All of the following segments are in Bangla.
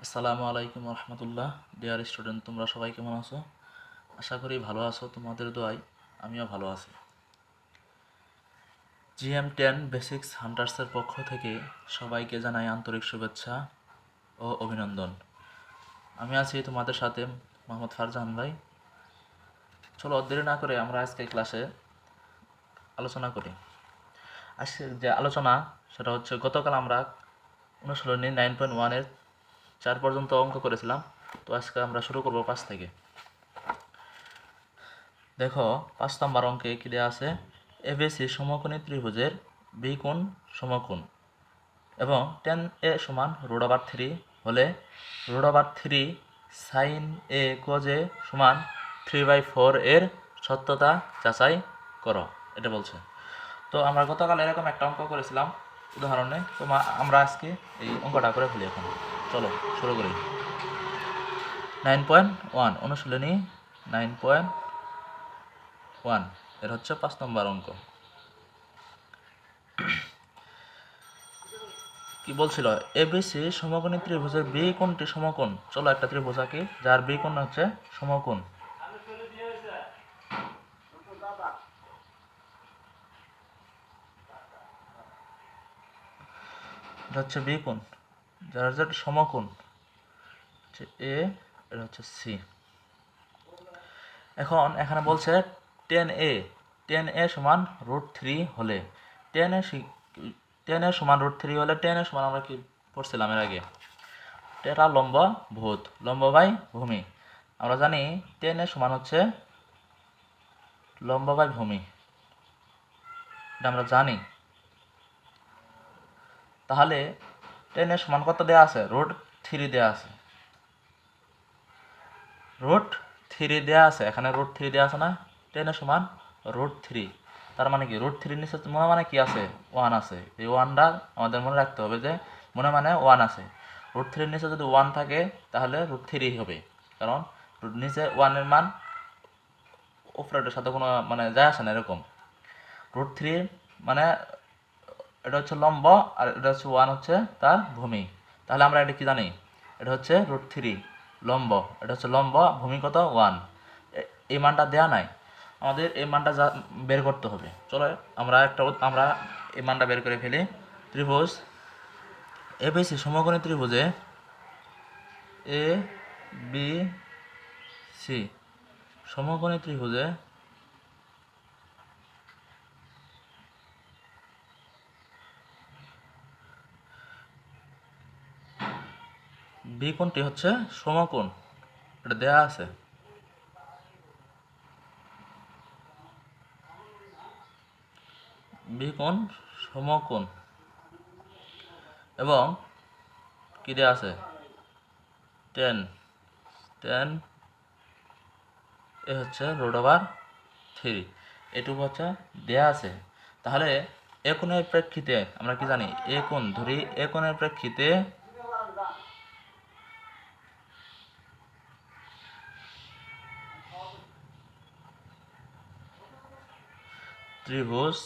আসসালামু আলাইকুম রহমতুল্লাহ। ডিয়ার স্টুডেন্ট, তোমরা সবাই কেমন আছো? আশা করি ভালো আছো। তোমাদের দোয়ায় আমিও ভালো আছি। GM10 বেসিক্স হান্টার্সের পক্ষ থেকে সবাইকে জানাই আন্তরিক শুভেচ্ছা ও অভিনন্দন। আমি আছি তোমাদের সাথে, মোহাম্মদ ফারজান ভাই। চলো দেরি না করে আমরা আজকে ক্লাসে আলোচনা করি। আজকের যে আলোচনা সেটা হচ্ছে, গতকাল আমরা অনুশীলনী 9.1-এর 4 পর্যন্ত অঙ্ক করেছিলাম। তো আজকে আমরা শুরু করব 5 থেকে। দেখো, 5 নম্বর অঙ্কে কি দেওয়া আছে? এবিসি সমকোণী ত্রিভুজের বি কোণ সমকোণ এবং tan a সমান √3 হলে √3 sin a cos a সমান 3/4 এর সত্যতা যাচাই করো, এটা বলছে। তো আমরা গতকাল এরকম একটা অঙ্ক করেছিলাম উদাহরণে। তো আমরা আজকে এই অঙ্কটা করে ফেলি। এখন চলো শুরু করি। 9.1 অনুশীলনী 9.1 এর হচ্ছে 5 নম্বর অঙ্ক। কি বলছিল? এবিসি সমকোণী ত্রিভুজের বি কোণটি সমকোণ। চলো একটা ত্রিভুজ আঁকি যার বি কোণ হচ্ছে সমকোণ। এটা হচ্ছে বি কোণ, যার হচ্ছে সমকোণ হচ্ছে এ, এটা হচ্ছে সি। এখন এখানে বলছে tan a সমান √3 হলে tan a সমান √3 হলে tan a সমান আমরা কি পড়ছিলাম এর আগে? এটা লম্ব ভূত, লম্ব বাই ভূমি। আমরা জানি tan a সমান হচ্ছে লম্ব বাই ভূমি, এটা আমরা জানি। তাহলে tan a সমান কত দেওয়া আছে? √3 দেওয়া আছে। √3 দেওয়া আছে, এখানে √3 দেওয়া আছে না? tan a সমান √3, তার মানে কি √3 নিচে মনে মানে কি আছে? 1 আছে। এই 1টা আমাদের মনে রাখতে হবে যে মনে মানে 1 আছে। √3 নিচে যদি 1 থাকে তাহলে √3 হবে, কারণ নিচে 1 এর মান উপরের সাথে কোনো মানে যায় আসে না, এরকম। √3 মানে এটা হচ্ছে লম্ব আর এটা হচ্ছে 1 হচ্ছে তার ভূমি। তাহলে আমরা এটা কি জানি? এটা হচ্ছে √3 লম্ব, এটা হচ্ছে লম্ব, ভূমি কত? 1। এই মানটা দেয়া নাই, আমাদের এই মানটা বের করতে হবে। চলো আমরা এই মানটা বের করে ফেলি। ত্রিভুজ এবিসি সমকোণী ত্রিভুজে এ বি সি সমকোণী ত্রিভুজে বি কোণটি হচ্ছে সমকোণ, এটা দেয়া আছে। বি কোণ সমকোণ এবং কি দেয়া আছে? tan এ হচ্ছে √3, এটুকু হচ্ছে দেয়া আছে। তাহলে এ কোণের প্রেক্ষিতে আমরা কি জানি? এ কোণ ধরি, এ কোণের প্রেক্ষিতে ত্রিভুজ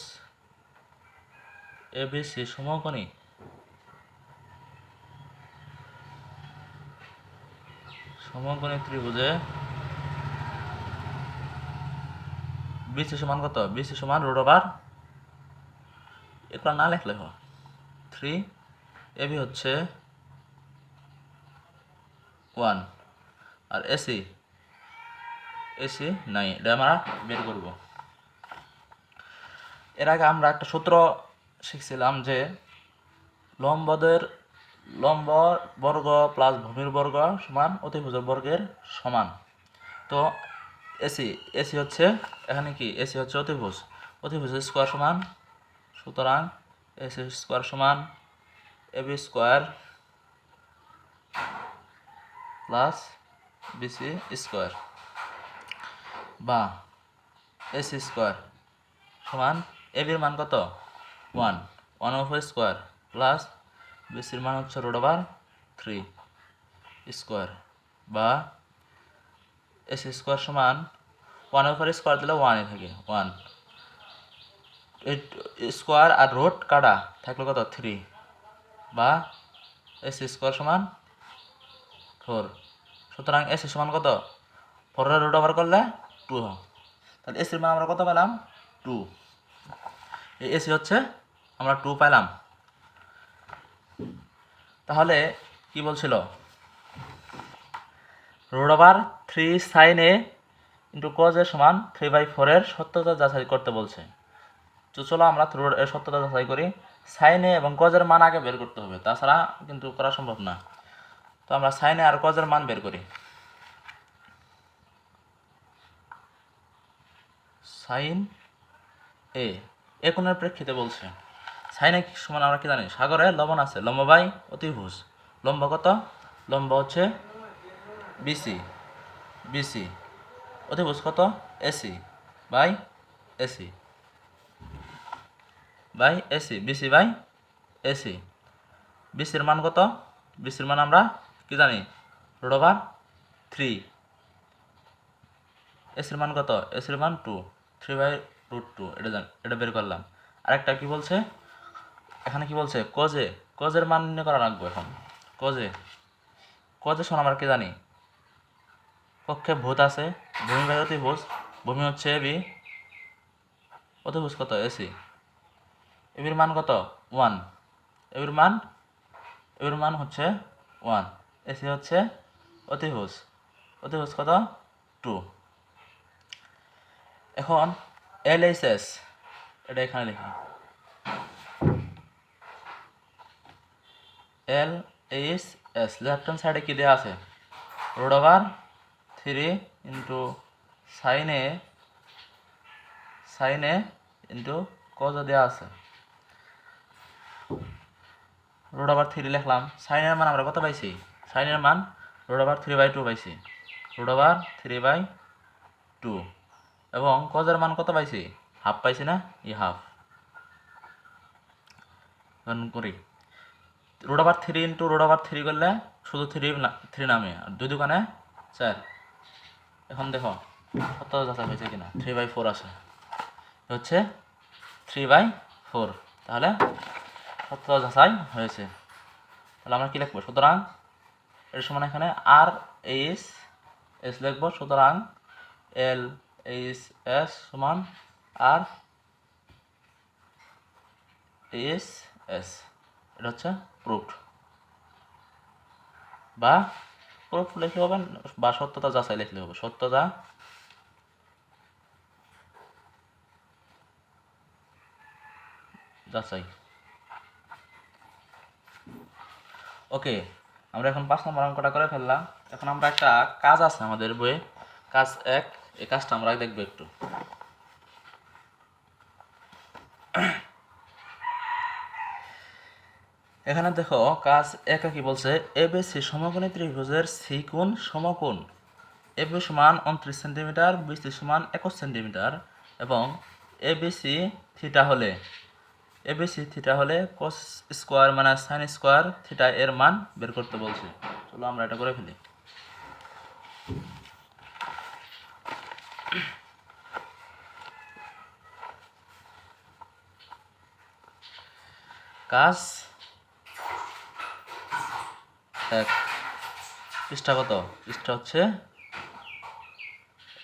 এবিসি সমকোণী ত্রিভুজে বিসি সমান কত? বিসি সমান √3, এগুলো না লেখলে হয় 3, এবি হচ্ছে 1 আর এসি নাই। এটা আমরা বের করব। এর আগে আমরা একটা সূত্র শিখছিলাম যে লম্ব বর্গ প্লাস ভূমির বর্গ সমান অতিভুজের বর্গের সমান। তো এসি হচ্ছে এখানে কি? এসি হচ্ছে অতিভুজের স্কোয়ার সমান, সুতরাং এসি স্কোয়ার সমান AB square plus BC square, বা এসি স্কোয়ার সমান এবির মান কত? 1/4 স্কোয়ার প্লাস বিসির মান হচ্ছে √3 স্কোয়ার, বা এসি স্কোয়ার সমান 1/4 স্কোয়ার দিলে 1 থাকে, 1 স্কোয়ার আর রুট কাটা থাকলো কত? 3, বা এসি স্কোয়ার সমান 4। সুতরাং এসি সমান কত? 4 এর রুট ওভার করলে 2 হয়। তাহলে এসির মান আমরা কত পেলাম? 2। এই এসি হচ্ছে আমরা 2 পেলাম। তাহলে কি বলছিল? Root over 3 sine A into cos A সমান 3/4 এর সত্যতা যাচাই করতে বলছে। তো চলো আমরা এর সত্যতা যাচাই করি। সাইন এ এবং কজের মান আগে বের করতে হবে, তাছাড়া কিন্তু করা সম্ভব না। তো আমরা সাইন এ আর কজের মান বের করি। সাইন এ কোণের প্রেক্ষিতে বলছে। সাইন এ সমান আমরা কি জানি? সাগরে লবণ আছে, লম্ব বাই অতিভুজ। লম্ব কত? লম্ব হচ্ছে বিসি, বিসি। অতিভুজ কত? AC by AC, by AC, BC by AC. বিসির মান কত? বিসির মান আমরা কি জানি? Root over 3। এসির মান কত? এসির মান 2, 3/√2। এটা বের করলাম। আরেকটা কি বলছে এখানে? কি বলছে? কজের মান নির্ণয় করা রাখবো এখন। কজে শোন আমরা কি জানি? কক্ষে ভূত আছে, ভূমি বাই অতিভুজ। ভূমি হচ্ছে এবি, অতিভুজ কত? এসি। এবির মান কত? 1। এবির মান হচ্ছে 1। এসি হচ্ছে অতিভুজ, অতিভুজ কত? 2। এখন LHS এটা এখানে লিখি। LHS লেফট হ্যান্ড সাইডে কি দেওয়া আছে? Root over 3 into sign A into cause দেওয়া আছে। রুট ওভার 3 লিখলাম। সাইনের মান আমরা কত পাইছি? সাইনের মান রুট ওভার 3/2 পাইছি। Root over 3/2। এবং কজের মান কত পাইছি? হাফ পাইছি না? হাফ করি। Root over 3 into root over 3 করলে শুধু 3 নামে, আর 2 দোকানে 4। এখন দেখো সত্যতা যাচাই হয়েছে কিনা। 3/4 আছে, হচ্ছে 3/4। তাহলে সত্যতা যাচাই হয়েছে। তাহলে আমরা কি লিখবো? সুতরাং এর সমান এখানে RHS লিখবো। সুতরাং LHS সমান RHS। এটা হচ্ছে প্রুফড, বা প্রুফ লিখলে হবে, বা সত্যতা যাচাই লিখলে হবে। সত্যতা যাচাই। ওকে, আমরা এখন 5 নম্বর অঙ্কটা করে ফেললাম। এখন আমরা একটা কাজ আছে আমাদের বইয়ে, কাজ 1। এই কাজটা আমরা দেখবো একটু। এখানে দেখো কাজ 1 কি বলছে? এবিসি সমকোণী ত্রিভুজের সি কোণ সমকোণ। এবি সমান 29 সেন্টিমিটার, বিসি সমান 21 সেন্টিমিটার এবং এবিসি থিটা হলে কস স্কোয়ার মানে সাইন স্কোয়ার থিটা এর মান বের করতে বলছে। চলো আমরা এটা করে ফেলি। কাজ 1, পৃষ্ঠা কত? পৃষ্ঠা হচ্ছে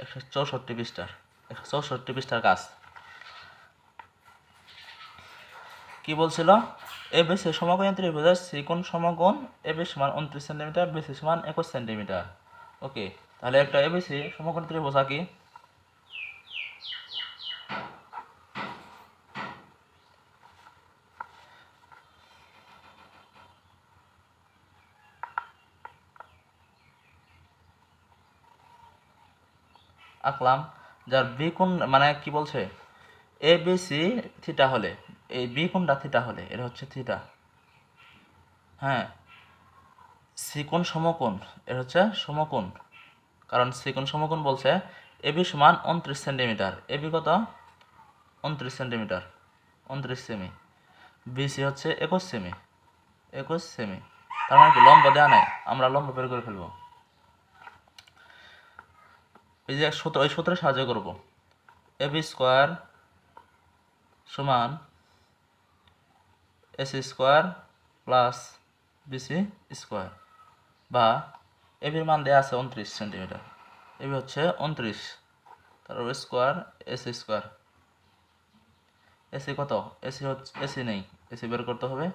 164 পৃষ্ঠার। 164 পৃষ্ঠার কাজ। কি বলছিল? এবিসি সমকোণী ত্রিভুজের সি কোণ সমকোণ। এবি সমান 29 সেন্টিমিটার, বিসি সমান 21 সেন্টিমিটার। ওকে, তাহলে একটা এবিসি সমকোণী ত্রিভুজ আঁকি। আঁকলাম। যার বি কোণ মানে কি বলছে? এবিসি থিটা হলে, এই বি কোণটা থিটা হলে, এটা হচ্ছে থিটা। হ্যাঁ, সি কোণ সমকোণ, এটা হচ্ছে সমকোণ, কারণ সি কোণ সমকোণ বলছে। এবি সমান 29 সেন্টিমিটার। এবি কত? 29 সেন্টিমিটার, 29 সেমি। বিসি হচ্ছে 21 সেমি, 21 সেমি। তার মানে কি লম্ব দেওয়া নাই, আমরা লম্ব বের করে ফেলবো। এই যে সূত্র, ওই সূত্রে সাহায্য করবো। এবি স্কোয়ার সমান AC square plus BC square, বা এবির মান দেওয়া আছে 29 সেন্টিমিটার, এবি হচ্ছে 29, তারপর স্কোয়ার এসি স্কোয়ার। এসি কত? এসি হচ্ছে, এসি নেই, এসি বের করতে হবে।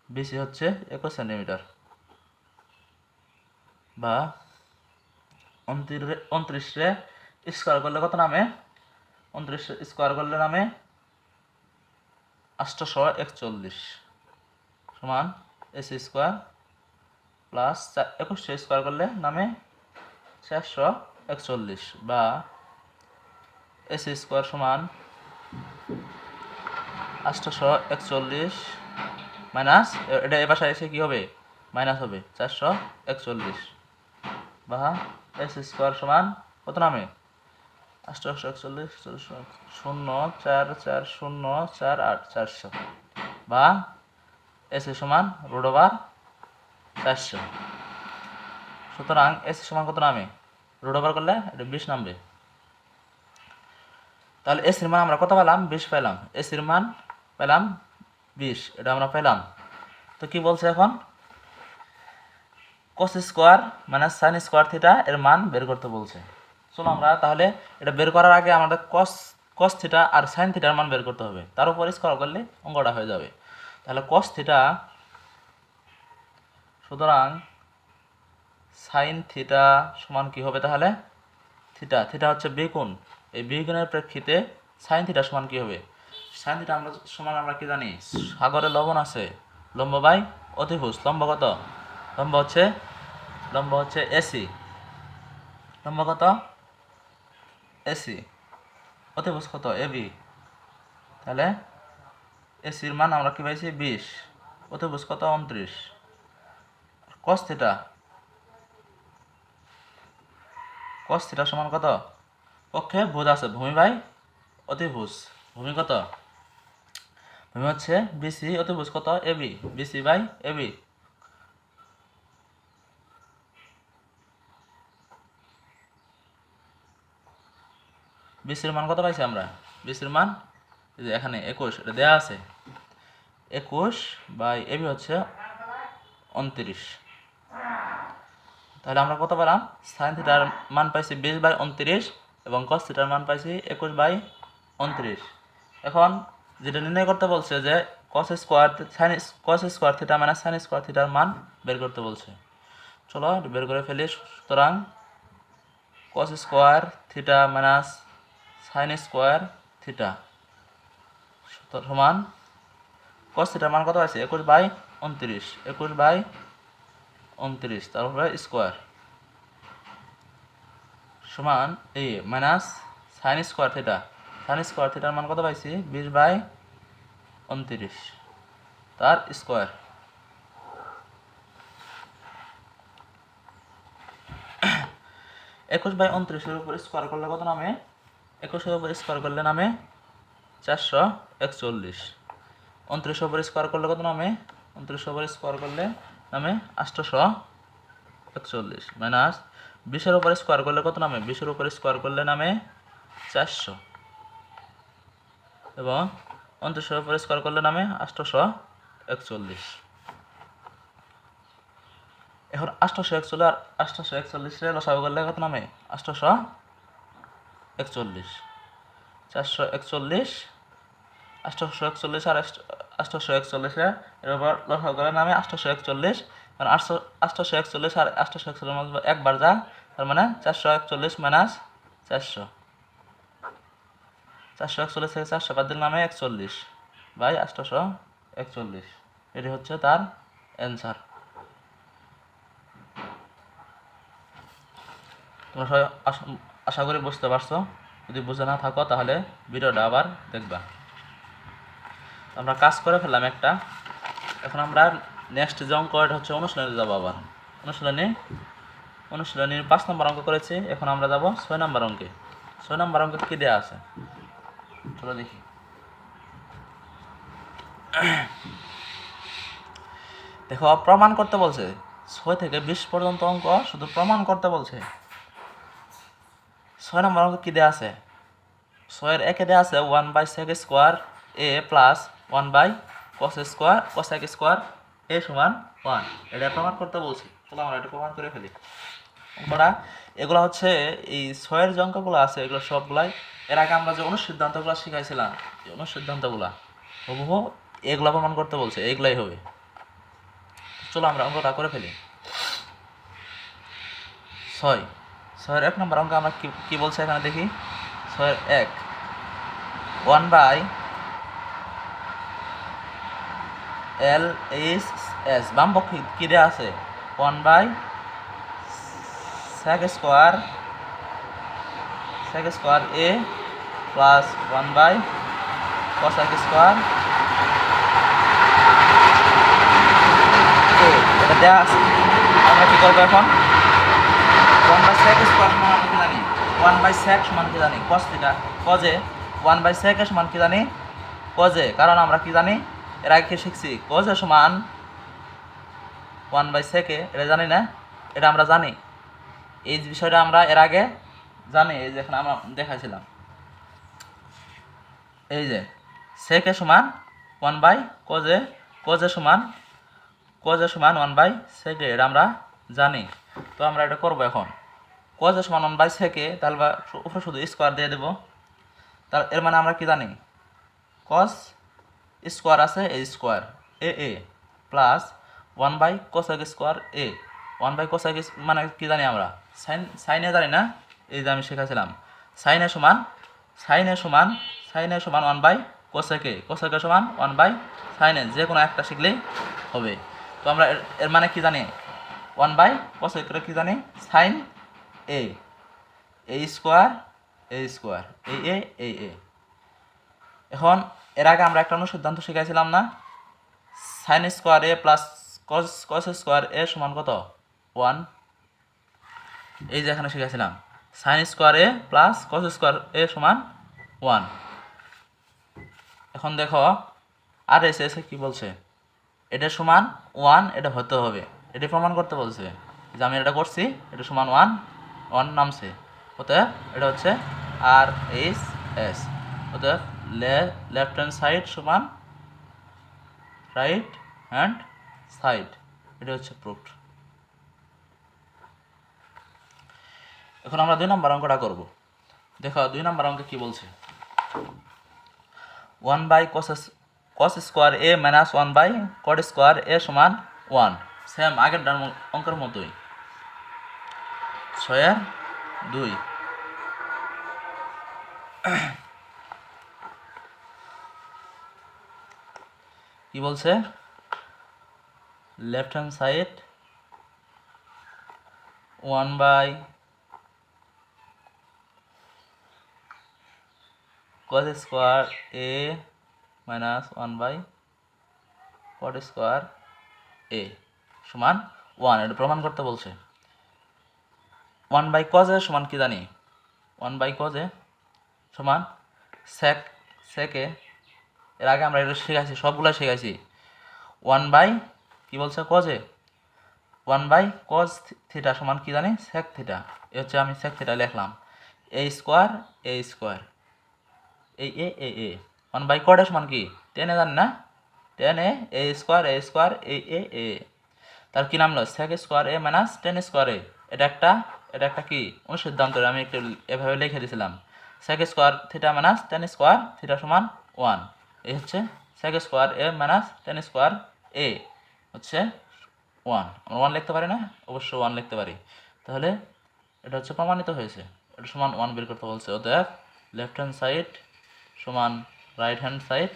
বিসি হচ্ছে 21 সেন্টিমিটার, বা 29 রে স্কোয়ার করলে কত নামে? 29 স্কোয়ার করলে নামে 841 সমান এসি স্কোয়ার প্লাস 21 স্কোয়ার করলে নামে 441, বা এসি স্কোয়ার সমান 841 মাইনাস, এটা এ বাসায় এসে কী হবে? মাইনাস হবে 441, বা এসি স্কোয়ার সমান কত নামে? 841 0,44048 400, বা এসি সমান √400। সুতরাং এসি সমান কত নামে? √ওভার করলে এটা 20 নামবে। তাহলে এসির মান আমরা কত পেলাম? 20 পেলাম। এসির মান পেলাম 20, এটা আমরা পেলাম। তো কি বলছে এখন? cos square minus sine square theta এর মান বের করতে বলছে। চলো আমরা তাহলে এটা বের করার আগে আমাদের cos থিটা আর সাইন থিটার মান বের করতে হবে, তার উপর স্কোয়ার করলে অঙ্কটা হয়ে যাবে। তাহলে cos থিটা, সুতরাং সাইন থিটা সমান কি হবে তাহলে? থিটা, থিটা হচ্ছে বেগুন, এই বেগুনের প্রেক্ষিতে সাইন থিটা সমান কি হবে? সাইন থিটা আমরা সমান আমরা কি জানি? সাগরে লবণ আছে, লম্ব বাই অতিভুজ। লম্ব কত? লম্ব হচ্ছে এসি, লম্ব কত? এসি, অতিভুজ কত? এবি। তাহলে এসির মান আমরা কি পাইছি? 20, অতিভুজ কত? 29। cos থিটা, cos থিটা সমান কত? পক্ষে ভুজ আছে, ভূমি বাই অতিভুজ। ভূমি কত? ভূমি হচ্ছে বিসি, অতিভুজ কত? AB, BC by AB. বিসির মান কত পাইছি আমরা? বিসির মান এখানে 21, এটা দেওয়া আছে। 21 বাই এবি হচ্ছে 29। তাহলে আমরা কত পেলাম? সাইন থিটার মান পাইছি 20/29 এবং cos থিটার মান পাইছি 21/29। এখন যেটা নির্ণয় করতে বলছে যে cos square theta minus sine square থিটার মান বের করতে বলছে। চলো বের করে ফেলি। সুতরাং cos square theta minus sine square theta সমান cos থিটার মান কত আছে? 21/29, 21/29 তারপরে স্কোয়ার সমান এই minus sine square theta, sine square থিটার মান কত পাইছি? 20/29 তার স্কোয়ার। 21/29 উপর স্কোয়ার করলে কত নামে? 21 উপর স্কোয়ার করলে নামে 441। 29 উপর স্কোয়ার করলে কত নামে? 29 উপর স্কোয়ার করলে নামে 841 মাইনাস 20 উপর স্কোয়ার করলে কত নামে? 20 উপর স্কোয়ার করলে নামে 400, এবং 29 উপর স্কোয়ার করলে নামে 841। এখন 841 আর 841 রে লসাগু করলে কত নামে? 841, 441, 841 আর 841 এর উপর লসাগু করলে নামে 841, মানে 841 আর 841 মধ্যে একবার যা, তার মানে 441 মাইনাস 400, 441 থেকে 400 বাদ দিলে নামে 41/841। এটি হচ্ছে তার অ্যান্সার। তোমরা সবাই আশা করি বুঝতে পারছো। যদি বুঝে না থাকো তাহলে ভিডিওটা আবার দেখবা। আমরা কাজ করে ফেললাম একটা। এখন আমরা নেক্সট যে অঙ্কটা হচ্ছে অনুশীলনে যাবো। আবার অনুশীলনীর 5 নম্বর অঙ্ক করেছি। এখন আমরা যাব 6 নম্বর অঙ্কে। 6 নম্বর অঙ্কে কী দেওয়া আছে চলো দেখি। দেখো, প্রমাণ করতে বলছে। 6 থেকে 20 পর্যন্ত অঙ্ক শুধু প্রমাণ করতে বলছে। 6 নম্বর অঙ্ক কী দেওয়া আছে? 6-এর একে দেওয়া আছে 1/sec square a plus 1/cos square cosec square a সমান 1। এটা প্রমাণ করতে বলছি। চলো আমরা এটা প্রমাণ করে ফেলি। অঙ্কটা এগুলো হচ্ছে এই ছয়ের যে অঙ্কগুলো আছে এগুলো সবগুলাই এর আগে আমরা যে অনুসিদ্ধান্তগুলো শিখাইছিলাম এই অনুসিদ্ধান্তগুলা হুবহু এগুলা প্রমাণ করতে বলছে, এইগুলাই হবে। চলো আমরা অঙ্কটা করে ফেলি। 6 এক নম্বর অঙ্ক আমরা কি বলছে এখানে দেখি। 6 1 এল এইচ এস বাম পক্ষে কি দেওয়া আছে 1 sec square A plus 1 cosec square এ, এটা দেওয়া আছে। আমরা কি করবো এখন 1/sec স্কোয়ার সমান আমরা কি জানি 1/sec সমান কি জানি cos থিটা কজে 1/sec এর সমান কি জানি কজে, কারণ আমরা কি জানি এর আগে কি শিখছি কজে সমান 1/sec এটা জানি না, এটা আমরা জানি এই বিষয়টা আমরা এর আগে জানি। এই যে এখানে আমরা দেখাইছিলাম এই যে sec সমান 1/cos সমান 1/sec এটা আমরা জানি। তো আমরা এটা করবো এখন cos সমান 1/sec তাহলে উপরে শুধু স্কোয়ার দিয়ে দেবো। তার এর মানে আমরা কি জানি cos স্কোয়ার আছে এ square A plus 1/cosec square A 1/cosec মানে কি জানি আমরা সাইনে জানি না, এই যে আমি শেখাছিলাম সাইনে সমান 1/cosec সমান 1/sin যে কোনো একটা শিখলেই হবে। তো আমরা এর মানে কি জানি 1/cosec কি জানি সাইন এ স্কোয়ার এ এখন এর আগে আমরা একটা সিদ্ধান্ত শিখাইছিলাম না sign square A plus cos square A সমান কত 1, এই যে এখানে শিখাইছিলাম sign square A plus cos square A সমান 1। এখন দেখো আর এসে কি বলছে এটা সমান 1 এটা হতে হবে, এটা প্রমাণ করতে বলছে যে আমি এটা করছি এটা সমান 1 নামছে, অতএব এটা হচ্ছে আর এইচ এস, অতএব লেফট হ্যান্ড সাইড সমান রাইট হ্যান্ড সাইড, এটা হচ্ছে প্রুফড। এখন আমরা 2 নম্বর অঙ্কটা করব। দেখো 2 নম্বর অঙ্কে কি বলছে 1/cos square A minus 1/cot square A সমান 1, সেম আগের অঙ্কের মতোই। 6 কি বলছে left hand side 1/cos square A minus 1/cot square A সমান 1, এটা প্রমাণ করতে বলছে। 1/cos এ সমান কি জানি 1/cos এ সমান sec এ, এর আগে আমরা এটা শিখাইছি সবগুলো শিখাইছি 1 কি বলছে cos এ 1/cos থিটা সমান কি জানি sec থিটা, এ হচ্ছে আমি sec থিটা লিখলাম এ স্কোয়ার এই এ 1/cot এ সমান কি 10 জানি না 10 এ স্কোয়ার এ তার কি নাম হলো sec square A minus 10 square এ, এটা একটা কি অনুসিদ্ধান্ত আমি একটু এভাবে লিখে দিয়েছিলাম sec square theta minus 10 square theta সমান 1, এই হচ্ছে sec square A minus 10 square এ হচ্ছে 1, আমরা 1 লিখতে পারি না, অবশ্যই 1 লিখতে পারি। তাহলে এটা হচ্ছে প্রমাণিত হয়েছে, এটা সমান 1 বের করতে বলছে, অতএব লেফট হ্যান্ড সাইড সমান রাইট হ্যান্ড সাইড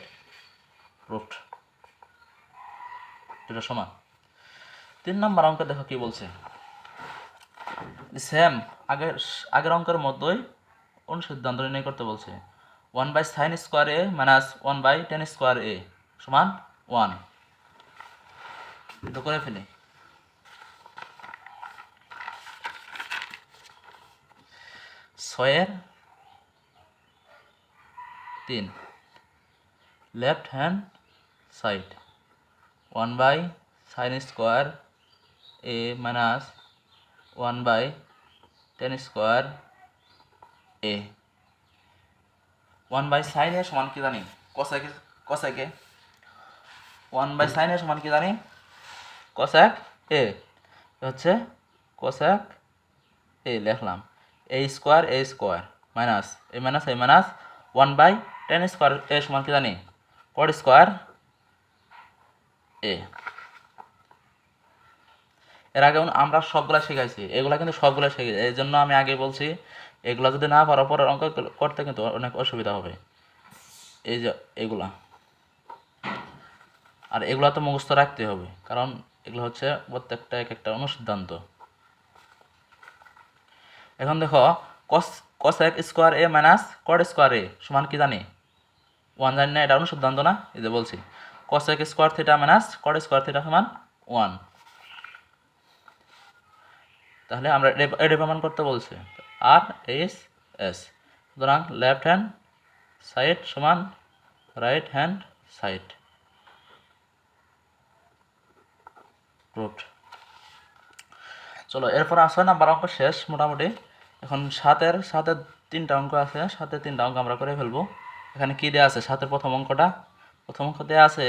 প্রুফড, এটা সমান। 3 নম্বর অঙ্ক দেখো কি বলছে সেম আগের অঙ্কের মতোই অনুসিদ্ধান্ত নির্ণয় করতে বলছে 1/sin square A minus 1/tan square A সমান 1, এটা করে ফেলি। 6 left hand side 1/sin square A minus 1/tan square A 1/sin A সমান কি জানি cosec 1/sin এ সমান কি জানি cosec এ হচ্ছে cosec এ লিখলাম এ square minus A minus 1/10 square A সমান কি জানি কট স্কোয়ার এ। এর আগে আমরা সবগুলা শিখাইছি, এগুলা কিন্তু সবগুলা শিখেছি, এই জন্য আমি আগে বলছি এগুলা যদি না পারো পরের অঙ্ক করতে কিন্তু অনেক অসুবিধা হবে। এই যে এগুলা, আর এগুলা তো মুখস্থ রাখতে হবে, কারণ এগুলো হচ্ছে প্রত্যেকটা এক একটা অনুসিদ্ধান্ত। এখন দেখো cosec square A minus cot square A সমান কি জানি 1 জানি না, এটা অনুসিদ্ধান্ত না, এই যে বলছি cosec square theta minus cot square theta সমান 1। তাহলে আমরা এটা প্রমাণ করতে বলছে আর এস এস, সুতরাং লেফট হ্যান্ড সাইড সমান রাইট হ্যান্ড সাইড প্রুভড। চলো এরপর 6 নাম্বার অঙ্ক শেষ মোটামুটি। এখন সাতের 3টা অঙ্ক আছে, 3টা অঙ্ক আমরা করে ফেলবো। এখানে কি দেওয়া আছে? 7-এর প্রথম অঙ্ক দেওয়া আছে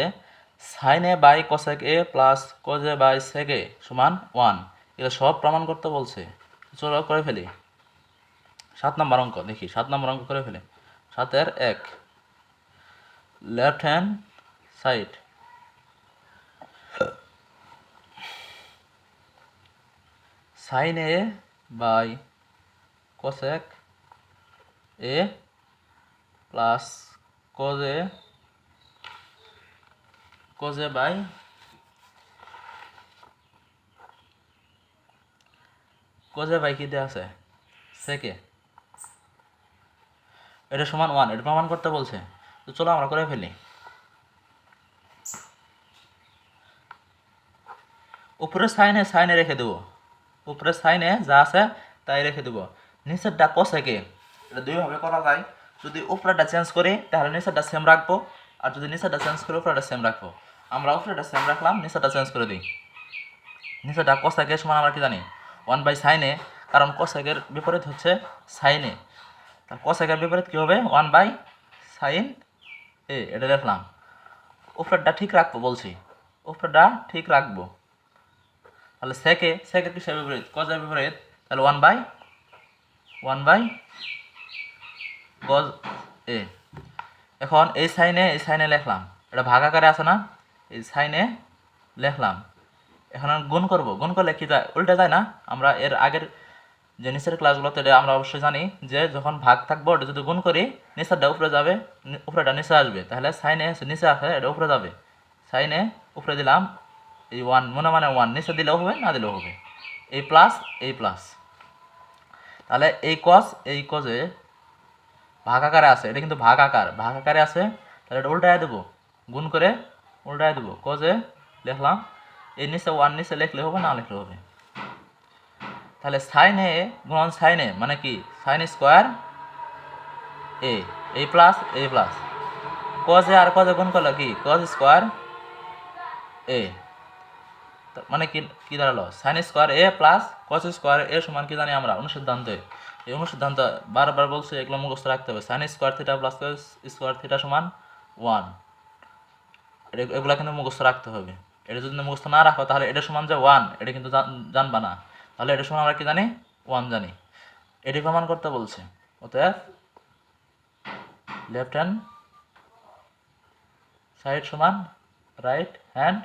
sine A by cosec A plus cos A by sec A সমান 1। এগুলো সব প্রমাণ করতে বলছে, চলো করে ফেলি। 7 নাম্বার অঙ্ক দেখি, 7 নাম্বার অঙ্ক করে ফেলি। 7-এর 1 left hand side sine A by cosec A plus cos A by কি দেওয়া আছে sec এ, এটা সমান 1, এটা প্রমাণ করতে বলছে। তো চলো আমরা করে ফেলি। উপরে সাইনে রেখে দেবো, উপরে সাইনে যা আছে তাই রেখে দেবো। নিচেরটা কসেকে, এটা দুইভাবে করা যায়। যদি উপরেটা চেঞ্জ করি তাহলে নিচেরটা সেম রাখবো, আর যদি নিচেরটা চেঞ্জ করে উপরেটা সেম রাখবো। আমরা উপরেটা সেম রাখলাম, নিচেরটা চেঞ্জ করে দিই। নিচেরটা কসেকে সমান আমরা কি জানি 1/sin a, কারণ কসেকের বিপরীত হচ্ছে সাইন এ, তাহলে কসেকের বিপরীত কী হবে 1/sin a, এটা লিখলাম। উপরেরটা ঠিক রাখবো বলছি, উপরেরটা ঠিক রাখবো। তাহলে সেকের কিসের বিপরীত? কজের বিপরীত, তাহলে 1/cos a। এখন এই সাইনে লিখলাম, এটা ভাগ আকারে আছে না, এই সাইনে লিখলাম। এখন গুণ করব, গুণ করলে কি যায়? উল্টে যায় না? আমরা এর আগের যে নিচের ক্লাসগুলোতে এটা আমরা অবশ্যই জানি যে যখন ভাগ থাকবো এটা যদি গুণ করি নিচেরটা উপরে যাবে, উপরেটা নিচে আসবে। তাহলে সাইনে নিচে আসে, এটা উপরে যাবে। সাইনে উপরে দিলাম এই 1, মানে 1 নিচে দিলেও হবে, না দিলেও হবে। এই প্লাস তাহলে এই কজে ভাগ আকারে আছে, এটা কিন্তু ভাগ আকারে আছে, তাহলে এটা উল্টায় দেবো, গুণ করে উল্টায় দেবো। কজে লিখলাম, এই নিচে 1 নিচে লিখলে হবে, না লিখলে হবে। তাহলে সাইন এ গুণন সাইন এ মানে কি সাইন স্কোয়ার এ প্লাস কজে আর কজে গুণ করলে কি কজ স্কোয়ার এ, মানে কি দাঁড়ালো sign square A plus cos square A সমান কি জানি আমরা অনুসিদ্ধান্তে। এই অনুসিদ্ধান্ত বারবার বলছে, এগুলো মুখস্থ রাখতে হবে। Sine square theta plus cos square theta সমান 1, এগুলা কিন্তু মুখস্থ রাখতে হবে। এটা যদি মুখস্থ না রাখো তাহলে এটা সমান যে 1 এটা কিন্তু জানবা না। তাহলে এটা সমান আমরা কি জানি 1 জানি, এটি প্রমাণ করতে বলছে। অতএব লেফট হ্যান্ড সাইড সমান রাইট হ্যান্ড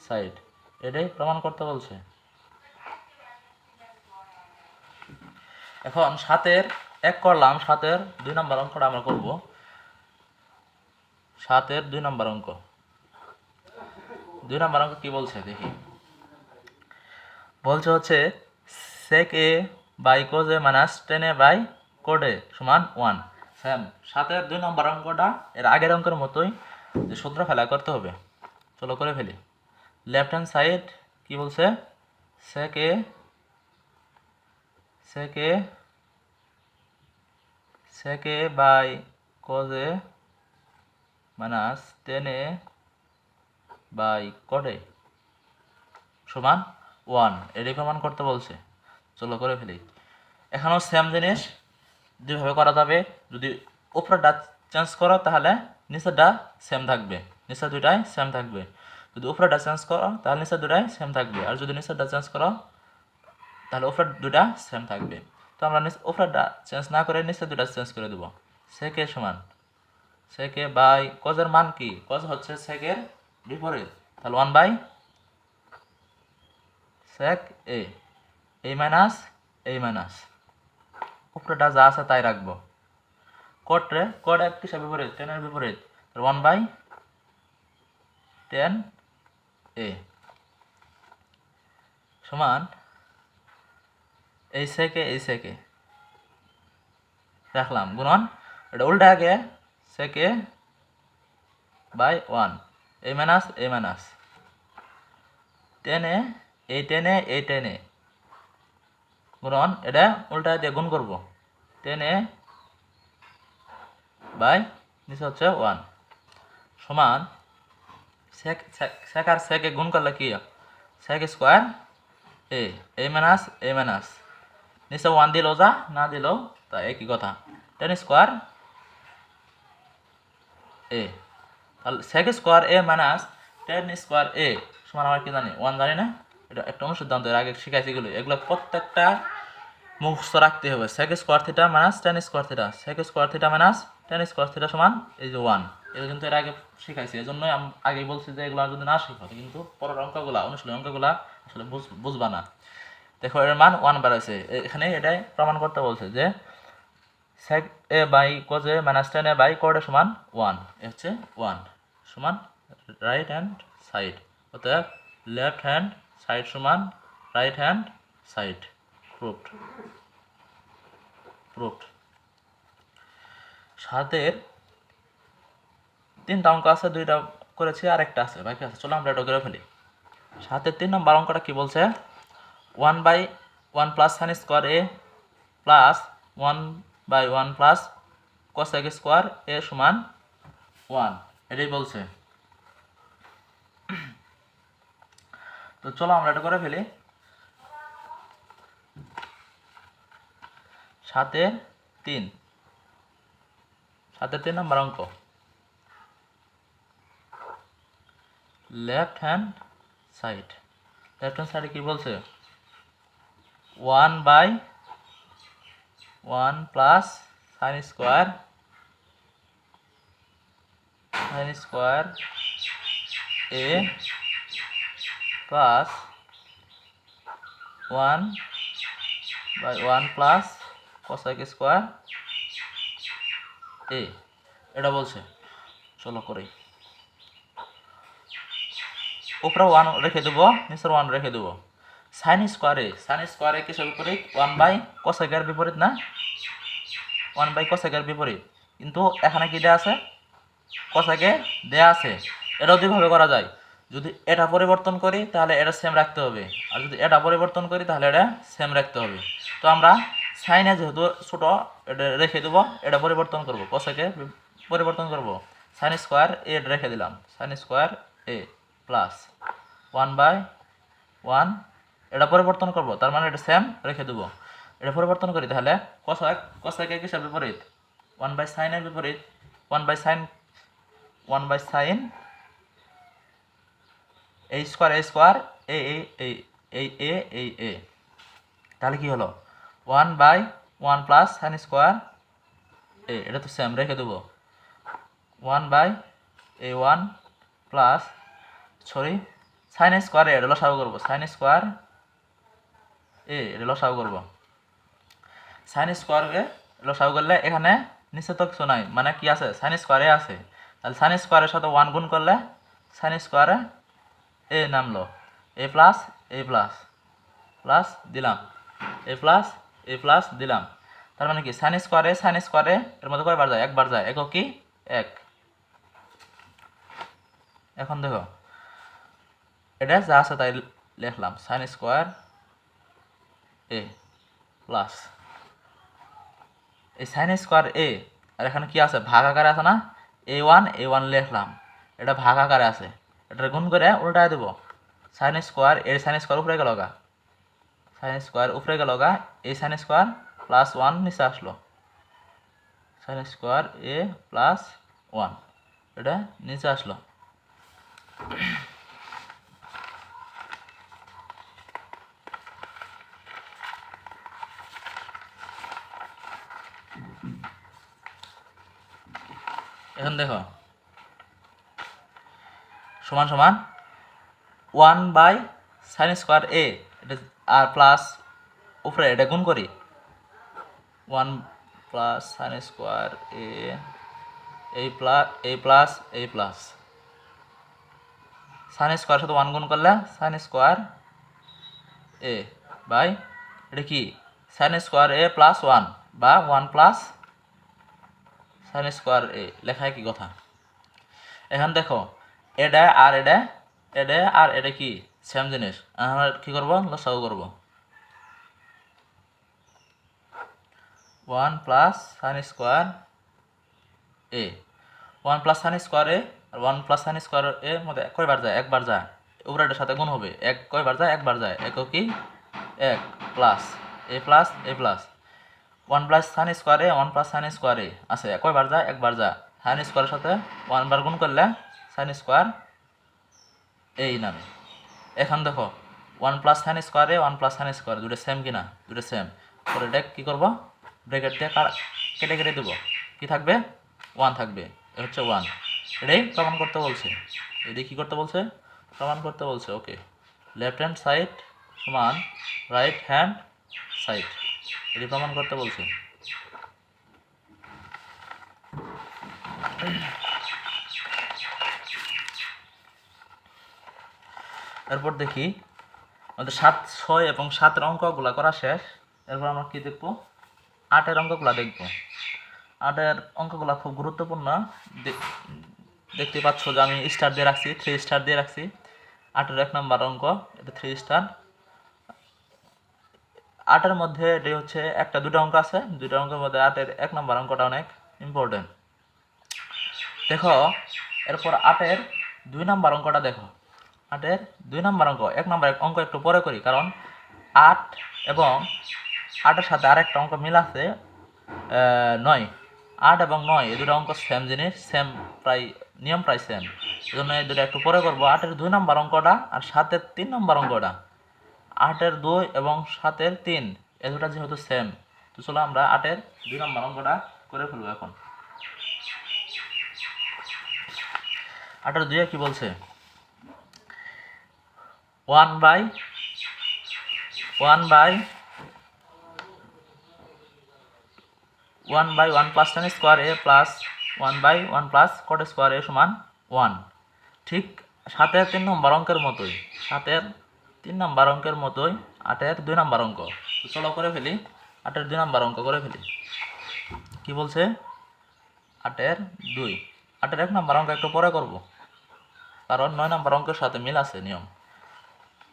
সাইড, এটাই প্রমাণ করতে বলছে। এখন 7-এর 1 করলাম, 7-এর 2 নম্বর অঙ্কটা আমরা করব। 7-এর 2 নম্বর অঙ্ক, 2 নম্বর অঙ্ক কি বলছে দেখি। বলছে হচ্ছে sec a by cos a minus tan a by cot a সমান 1। সেম 7-এর 2 নম্বর অঙ্কটা এর আগের অঙ্কের মতোই, যে সূত্র ফেলা করতে হবে। চলো করে ফেলি। লেফট হ্যান্ড সাইড কি বলছে sec a by cos a minus tan a by cot a সমান 1, এটাই প্রমাণ করতে বলছে। চলো করে ফেলি। এখানেও সেম জিনিস যেভাবে করা যাবে, যদি উপরেরটা চেঞ্জ করো তাহলে নিচেরটা সেম থাকবে, নিচের দুইটাই সেম থাকবে। যদি উপরেরটা চেঞ্জ করো তাহলে নিচের দুইটাই সেম থাকবে, আর যদি নিচেরটা চেঞ্জ করো তাহলে উপরের দুইটা সেম থাকবে। তো আমরা উপরেরটা চেঞ্জ না করে নিচে দুটা চেঞ্জ করে দেবো। সেকে সমান সেকে বাই কজের মান কি? কজ হচ্ছে সেকের বিপরীত, তাহলে 1 বাই সেক এ মাইনাস এই মাইনাস উপরেটা যা আছে তাই রাখবো। কট এক কিসের বিপরীত? টেনের বিপরীত, 1 বাই 10 এ সমান এই সেকে রাখলাম গুণন, এটা উল্টা আগে সেকে বাই 1 এ মাইনাস টেনে এই টেনে গুণন, এটা উল্টা দিয়ে গুণ করব, 10a বাই নিচে হচ্ছে 1 সমান সেক আর সেকে গুণ করলে কি? সেক স্কোয়ার এ মাইনাস নিচে 1 দিলেও যা, না দিলেও তা একই কথা, 10 স্কোয়ার তাহলে sec square A minus 10 square সমান আমরা কি জানি? 1 জানি না? এটা একটা অনুসিদ্ধান্ত, এর আগে শিখাইছি এগুলো প্রত্যেকটা মুখস্থ রাখতে হবে। Sec square theta minus 10 square theta, sec square theta minus 10 square theta সমান এই যে 1। এগুলো কিন্তু এর আগে শিখাইছি, এই জন্যই আমি আগেই বলছি যে এগুলো যদি না শিখো কিন্তু পরের অঙ্কগুলা অনুশীলনী অঙ্কগুলা আসলে বুঝবা না। দেখো এর মান 1 বাড়াইছে, এখানে এটাই প্রমাণ করতে বলছে যে sec A by cos A minus 10 A by cot A সমান 1, এ হচ্ছে 1 সমান রাইট হ্যান্ড সাইড, অর্থাৎ লেফট হ্যান্ড সাইড সমান রাইট হ্যান্ড সাইড। প্রুফড। সাতের 3টা অঙ্ক আছে, 2টা করেছি আর একটা আছে বাকি আছে, চলো আমরা এটা করে ফেলি। 7-এর 3 নম্বর অঙ্কটা কি বলছে? 1 by 1 plus sine square A plus 1 by 1 plus cosec square A সমান 1, এটাই বলছে। তো চলো আমরা এটা করে ফেলি। 7-এর 3 নম্বর অঙ্ক, লেফট হ্যান্ড সাইডে কি বলছে? 1 by 1 plus sine square A plus 1 by 1 plus cosec square এটা বলছে। চলো করি, উপরে 1 রেখে দেবো, নিচের 1 রেখে দেবো। সাইন স্কোয়ারে কিসের বিপরীত? 1 বাই কোসেকের বিপরীত না? 1 বাই কোসেকের বিপরীত, কিন্তু এখানে কি দেয়া আছে? কোসেকে দেয়া আছে। এটাও দুইভাবে করা যায়, যদি এটা পরিবর্তন করি তাহলে এটা সেম রাখতে হবে, আর যদি এটা পরিবর্তন করি তাহলে এটা সেম রাখতে হবে। তো আমরা সাইনে যেহেতু ছোটো, এটা রেখে দেবো, এটা পরিবর্তন করব, কোসেকে পরিবর্তন করব, সাইন স্কোয়ার এ রেখে দিলাম, sine square A plus 1 by 1 এটা পরিবর্তন করব, তার মানে এটা সেম রেখে দেবো। এটা পরিবর্তন করি তাহলে কোসেকে কিসের বিপরীত? 1 বাই সাইনের বিপরীত, 1 বাই সাইন এ স্কোয়ার এ তাহলে কি হলো? 1 বাই 1 প্লাস সাইন স্কোয়ার এটা তো সেম রেখে দেবো, 1 বাই 1 প্লাস সাইন স্কোয়ার এটা লসাগু করবো, সাইন স্কোয়ার এটা লসাগু করবো। সাইন স্কোয়ারকে লসাগু করলে এখানে নিচে তো কিছু নাই, মানে কি আছে? সাইন স্কোয়ারে আছে, তাহলে সাইন স্কোয়ারের সাথে 1 গুণ করলে সাইন স্কোয়ারে নামলো, এ প্লাস দিলাম, এ প্লাস দিলাম, তার মানে কি সাইন স্কোয়ারে এর মধ্যে কয়বার যায়? একবার যায়, একক কি 1। এখন দেখো এটা যা আছে তাই লিখলাম, সাইন স্কোয়ার এ প্লাস এই সাইন স্কোয়ার আর এখানে কি আছে? ভাগ আকারে আছে না? a1 লিখলাম, এটা ভাগ আকারে আছে, এটা গুণ করে উল্টায় দেবো, সাইন স্কোয়ার উপরে গেল গা, এই সাইন স্কোয়ার প্লাস 1 নিচে আসলো, সাইন স্কোয়ার এ প্লাস 1 এটা নিচে আসলো। এখন দেখো সমান সমান 1/sin² a, এটা আর প্লাস উপরে এটা গুণ করি 1 + sin² a, এই প্লাস sin² সাথে 1 গুণ করলে sin² a বাই এটা কি sin² a + 1 বা 1 + sin² a, লেখা কি কথা। এখন দেখো এটা আর এটা কি সেম জিনিস, আমরা কি করব লসাগু করব 1 + sin² a, 1 + sin² a R 1 + sin² a মধ্যে কয়বার যায়, একবার যায়, উপরেটার সাথে গুণ হবে, এক কয়বার যায়, একবার যায়, এক কি 1 plus a plus 1 + sin² a 1 + sin² a আছে, কয়বার যায়, একবার যায়, sin² এর সাথে 1 বার গুণ করলে sin² a নামে। এখন দেখো 1 + sin² a 1 + sin² দুটো সেম কিনা, দুটো সেম, পরে এটা কি করব ব্র্যাকেট দিয়ে কেটে দেব, কি থাকবে 1 থাকবে, এ হচ্ছে 1, এটাই প্রমাণ করতে বলছে, এটাই কি করতে বলছে, প্রমাণ করতে বলছে। ওকে, লেফট হ্যান্ড সাইড সমান রাইট হ্যান্ড সাইড, এটি প্রমাণ করতে বলছে। এরপর দেখি আমাদের 7, 6 এবং 7 অঙ্কগুলো করা শেষ। এরপর আমরা কি দেখব, 8 অঙ্কগুলো দেখব। 8 অঙ্কগুলো খুব গুরুত্বপূর্ণ, দেখতে পাচ্ছ যে আমি স্টার দিয়ে রাখছি, 3 স্টার দিয়ে রাখছি। 8 1 নম্বর অঙ্ক, এটা 3 স্টার। 8 মধ্যে এটি হচ্ছে একটা দুটো অঙ্ক আছে, দুটো অঙ্কের মধ্যে 8 1 নম্বর অঙ্কটা অনেক ইম্পর্টেন্ট। দেখো এরপর 8 2 নম্বর অঙ্কটা দেখো, 8 2 নম্বর অঙ্ক, 1 নম্বর অঙ্ক একটু পরে করি, কারণ 8 এবং 8 সাথে আরেকটা অঙ্ক মিল আছে 9, 8 এবং 9 এই দুটো অঙ্ক সেম জিনিস, সেম প্রায় নিয়ম প্রায় সেম, এই জন্য এই দুটো একটু পরে করবো। 8 2 নম্বর অঙ্কটা আর 7 3 নম্বর অঙ্কটা, 8 2 এবং 7 3 এই দুটো যেহেতু সেম, তো চলো আমরা 8 2 নম্বর অঙ্কটা করে ফেলবো। এখন 8 2 কি বলছে, 1/1 + tan² a plus 1/1 + cot² a সমান 1, ঠিক 7 3 নম্বর অঙ্কের মতোই, 7 3 নম্বর অঙ্কের মতোই 8 2 নম্বর অঙ্ক। তো চলো করে ফেলি, 8 2 নম্বর অঙ্ক করে ফেলি। কি বলছে, 8 2, 8 1 নম্বর অঙ্ক একটু পরে করব, কারণ 9 নম্বর অঙ্কের সাথে মিল আছে নিয়ম,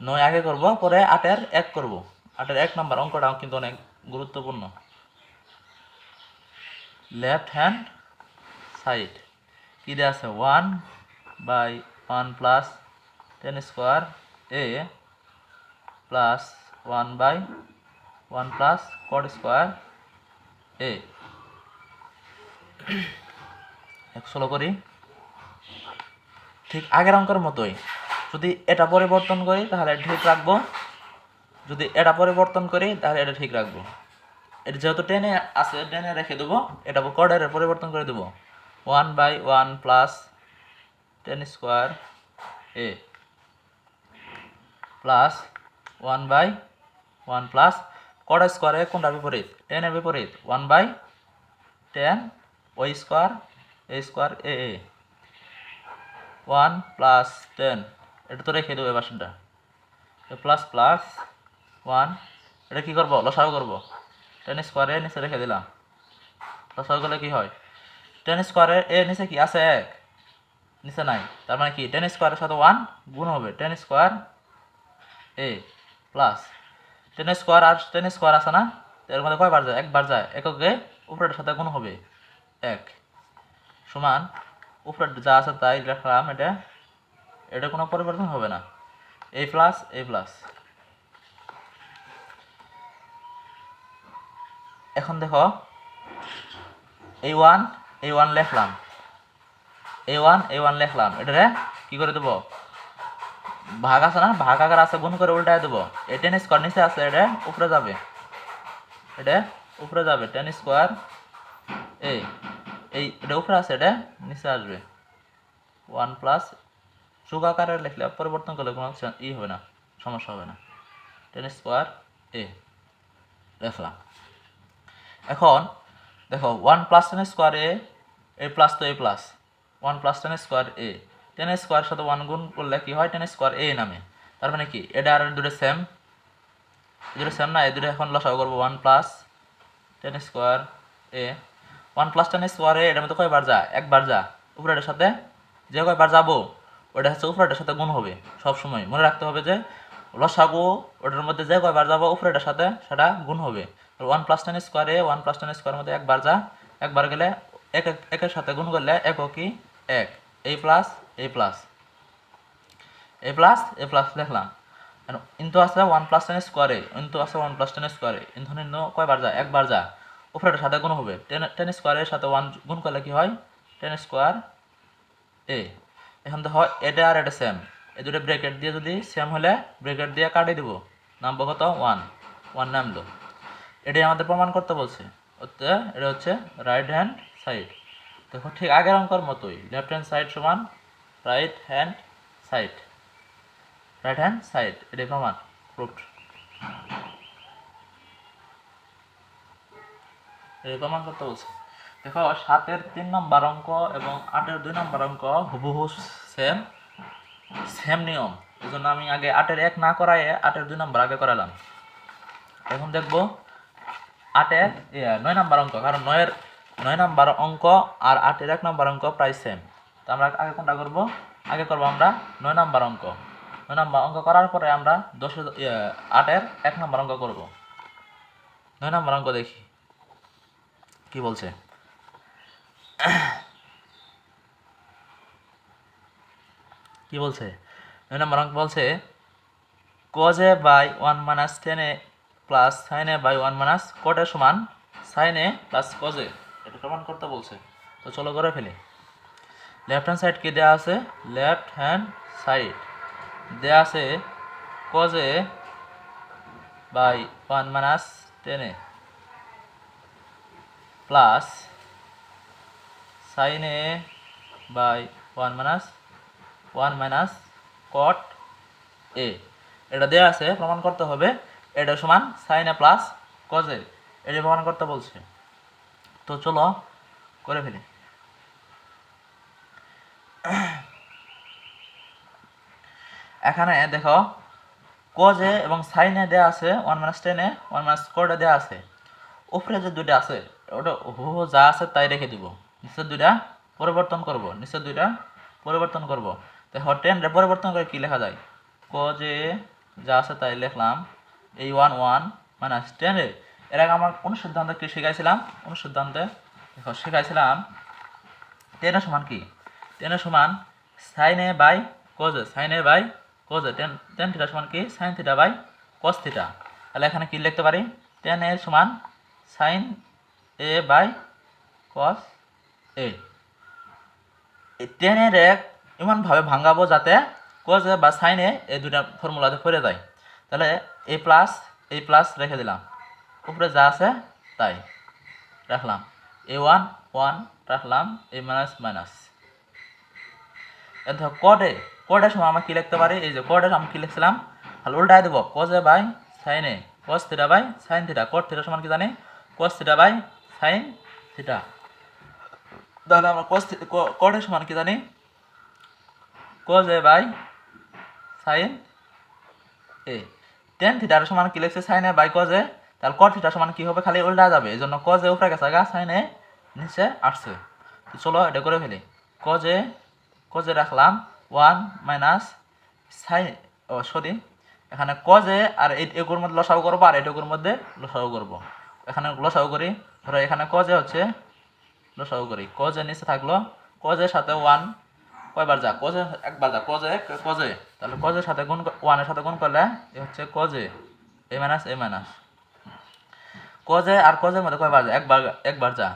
9 আগে করব, পরে 8 1 করব। 8 1 নম্বর অঙ্কটাও কিন্তু অনেক গুরুত্বপূর্ণ। লেফট হ্যান্ড সাইড কি দেওয়া আছে, 1/1 + tan² a plus 1/1 + cot² a। চলো করি, ঠিক আগের অঙ্কের মতোই, যদি এটা পরিবর্তন করি তাহলে ঠিক রাখবো, যদি এটা পরিবর্তন করি তাহলে এটা ঠিক রাখবো। এটা যেহেতু টেনে আছে, টেনে রেখে দেবো, এটা কর্ডের পরিবর্তন করে দেবো, 1/1 + tan² a plus 1/1 + cot² a কোনটা বিপরীত, টেনের বিপরীত, 1/tan y² a a 1 + 10, এটা তো রেখে দেবো এই বাসনটা, প্লাস 1, এটা কি করবো, লসাগু করবো, tan² a নিচে রেখে দিলাম, লসাগু করলে কি হয়, tan² a নিচে কি আছে, 1 নিচে নাই, তার মানে কি tan² এর সাথে 1 গুণ হবে, tan² a plus tan² R tan² আছে না, এর মধ্যে কয়বার যায়, একবার যায়, এককে উপরের সাথে গুণ হবে 1 সমান উপরে যা আছে তাই রাখলাম, এটা কোনো পরিবর্তন হবে না, a প্লাস a প্লাস। এখন দেখো এই 1 লিখলাম, a1 লিখলাম, এটা কি করে দেবো, ভাগ আছে না, ভাগ আকার আছে, গুণ করে উল্টায় দেবো, এই tan² নিচে আছে, এটা উপরে যাবে, tan² a এটা উপরে আছে, এটা নিচে আসবে। 1 প্লাস যোগ আকারে লিখলে পরিবর্তন করলে কোনো হবে না, সমস্যা হবে না। 10 স্কোয়ার এ লিখলাম। এখন দেখো 1 প্লাস 10 স্কোয়ার এ প্লাস তো এ প্লাস 1 প্লাস 10 স্কোয়ার এ 10 স্কোয়ার সাথে 1 গুণ করলে কি হয় 10 স্কোয়ার এ নামে। তার মানে কি এটা আর দুটো সেম, না, এই দুটো এখন লসাগু করবো। 1 প্লাস 10 স্কোয়ার এ 1 প্লাস 10 স্কোয়ার এ এটার মধ্যে কয়বার যা, একবার যা। উপরেটার সাথে যে কয়বার যাবো ওটা হচ্ছে উপরেটার সাথে গুণ হবে। সব সময় মনে রাখতে হবে যে লসাগু ওটার মধ্যে যে কয়বার যাবো উপরেটার সাথে সেটা গুণ হবে। 1 প্লাস 10 স্কোয়ার এ 1 প্লাস 10 স্কোয়ার মধ্যে একবার যা, একবার গেলে একের সাথে গুণ করলে একই এক, এ প্লাস এ প্লাস এ প্লাস লিখলাম। ইন্টু আছে 1 প্লাস 10 স্কোয়ারে, ইন্টু আছে 1 প্লাস 10 স্কোয়ারে, ইন্টু কয়বার যা, একবার যা। উপরেটার সাথে গুণ হবে। 10 স্কোয়ারের সাথে 1 গুণ করলে কি হয় 10 স্কোয়ার এ। এখন দেখো এটা আর এটা সেম, এই দুটো ব্র্যাকেট দিয়ে যদি সেম হলে ব্র্যাকেট দিয়ে কাটিয়ে দিব, নামবো কত 1 নামলো। এটাই আমাদের প্রমাণ করতে বলছে। এটা হচ্ছে রাইট হ্যান্ড সাইড। দেখো ঠিক আগের অঙ্কের মতোই, লেফট হ্যান্ড সাইড সমান রাইট হ্যান্ড সাইড, এটাই প্রমাণ, প্রুফড। এটাই প্রমাণ করতে বলছে। দেখো 7-এর 3 নম্বর অঙ্ক এবং 8-এর 2 নম্বর অঙ্ক হুবহু সেম নিয়ম। এই জন্য আমি আগে 8-এর 1 না করায় 8-এর 2 নম্বর আগে করালাম। এখন দেখবো 8-এর 9 নম্বর অঙ্ক, কারণ 9 নম্বর অঙ্ক আর 8-এর 1 নম্বর অঙ্ক প্রায় সেম। তো আমরা আগে কোনটা করব, আগে করব আমরা 9 নম্বর অঙ্ক। 9 নম্বর অঙ্ক করার পরে আমরা 8-এর 1 নম্বর অঙ্ক করব। 9 নম্বর অঙ্ক দেখি কি বলছে। কি বলছে 9 নম্বর অঙ্ক বলছে cos a by 1 minus tan a plus sin a by 1 minus cot a সমান sin a প্লাস cos a। এটা প্রমাণ করতে বলছে। তো চলো করে ফেলি। লেফট হ্যান্ড সাইড কি দেওয়া আছে, লেফট হ্যান্ড সাইড দেওয়া আছে cos a by 1 minus tan a plus sin a by 1 minus cot a। এটা দেওয়া আছে, প্রমাণ করতে হবে এটা সমান sin a প্লাস cos a, এটা প্রমাণ করতে বলছে। তো চলো করে ফেলি। এখানে দেখো cos a এবং sin a দেওয়া আছে 1 minus tan a 1 minus cot a দেওয়া আছে। উপরে যে দুইটা আছে ওটা হুবহু যা আছে তাই রেখে দিব, নিচের দুইটা পরিবর্তন করব। দেখো tan রে পরিবর্তন করে কি লেখা যায়, cos a যা আছে তাই লিখলাম, এই 1 মাইনাস tan a। এর আগে আমার অনুসিদ্ধান্তে কি শিখাইছিলাম, দেখো শিখাইছিলাম tan a সমান কি, tan a সমান sin a by cos a, tan theta সমান কি sin theta by cos theta. তাহলে এখানে কি লিখতে পারি, tan a সমান sin a by cos a। এই tan a রে এমনভাবে ভাঙাবো যাতে cos a বা sin a এই দুটা ফর্মুলাতে পড়ে যায়। তাহলে a প্লাস রেখে দিলাম, উপরে যা আছে তাই রাখলাম, a1 রাখলাম, a মাইনাস। দেখো cot a সময় আমরা কি লিখতে পারি, এই যে cot a আমি কি লিখছিলাম, তাহলে উল্টায় দেবো, cos a by sin a, cos theta by sin theta, cot theta সমান কি জানি cos theta by sin theta. তাহলে আমরা cot a সমান কি জানি cos a by sin a। tan থিটার সমান কি লিখছে sin a by cos a, তাহলে cot থিটা সমান কি হবে, খালি উল্টা যাবে, এই জন্য cos a উপরে গেছে গা, sin a নিচে আসছে। তো চলো এটা করে ফেলি। cos a রাখলাম 1 মাইনাস sin, এখানে cos a আর এগুলোর মধ্যে লসাগু করবো আর এটুকুর মধ্যে লসাগু করবো। এখানে লসাগু করি, ধরো এখানে cos a হচ্ছে লসাগু করি, cos a নিচে থাকলো, cos a সাথে 1 কয়বার যা, cos a একবার যা, cos a তাহলে cos a সাথে গুণ 1 এর সাথে গুণ করলে এ হচ্ছে cos a, a minus cos a আর cos এর মধ্যে কয়বার যা, একবার যা,